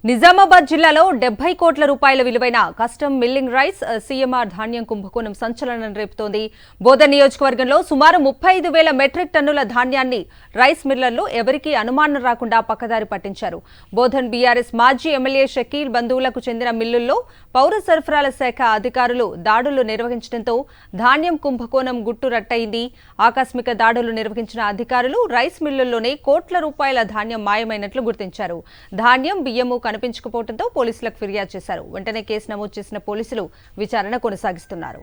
నిజామాబాద్ జిల్లాలో 70 కోట్ల రూపాయల విలువైన కస్టమ్ మిల్లింగ్ రైస్ సీఎంఆర్ ధాన్యం కుంభకోణం సంచలనం రేపుతోంది. బోధన్ నియోజకవర్గంలో సుమారు 35,000 మెట్రిక్ టన్నుల ధాన్యాన్ని రైస్ మిల్లర్లు ఎవరికీ అనుమానం రాకుండా పక్కదారి పట్టించారు. బోధన్ బీఆర్ఎస్ మాజీ ఎమ్మెల్యే షకీల్ బంధువులకు చెందిన మిల్లుల్లో పౌర సరఫరాల శాఖ అధికారులు దాడులు నిర్వహించడంతో ధాన్యం కుంభకోణం గుట్టు రట్టయింది. ఆకస్మిక దాడులు నిర్వహించిన అధికారులు రైస్ మిల్లుల్లోనే కోట్ల రూపాయల ధాన్యం మాయమైనట్లు గుర్తించారు. ధాన్యం బియ్యము కనిపించకపోవడంతో పోలీసులకు ఫిర్యాదు చేశారు. వెంటనే కేసు నమోదు చేసిన పోలీసులు విచారణ కొనసాగిస్తున్నారు.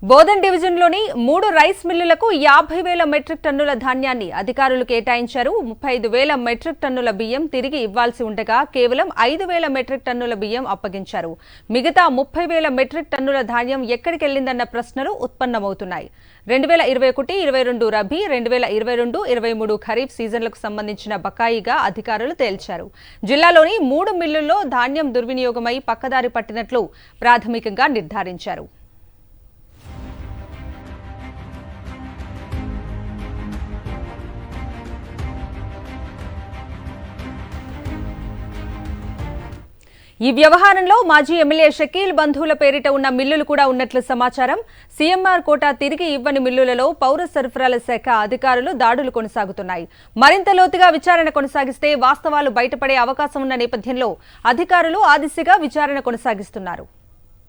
బోధన్ డివిజన్లోని 3 రైస్ మిల్లులకు 50,000 మెట్రిక్ టన్నుల ధాన్యాన్ని అధికారులు కేటాయించారు. 35,000 మెట్రిక్ టన్నుల బియ్యం తిరిగి ఇవ్వాల్సి ఉండగా కేవలం 5,000 మెట్రిక్ టన్నుల బియ్యం అప్పగించారు. మిగతా 30,000 మెట్రిక్ టన్నుల ధాన్యం ఎక్కడికెళ్లిందన్న ప్రశ్నలు ఉత్పన్నమవుతున్నాయి. 2021-22 రబీ, 2022-23 ఖరీఫ్ సీజన్లకు సంబంధించిన బకాయిగా అధికారులు తేల్చారు. జిల్లాలోని 3 మిల్లుల్లో ధాన్యం దుర్వినియోగమై పక్కదారి పట్టినట్లు ప్రాథమికంగా నిర్ధారించారు. ఈ వ్యవహారంలో మాజీ ఎమ్మెల్యే షకీల్ బంధువుల పేరిట ఉన్న మిల్లులు కూడా ఉన్నట్లు సమాచారం. సీఎంఆర్ కోటా తిరిగి ఇవ్వని మిల్లులలో పౌర సరఫరాల శాఖ అధికారులు దాడులు కొనసాగుతున్నాయి. మరింత లోతుగా విచారణ కొనసాగిస్తే వాస్తవాలు బయటపడే అవకాశం ఉన్న నేపథ్యంలో అధికారులు ఆ దిశగా విచారణ కొనసాగిస్తున్నారు.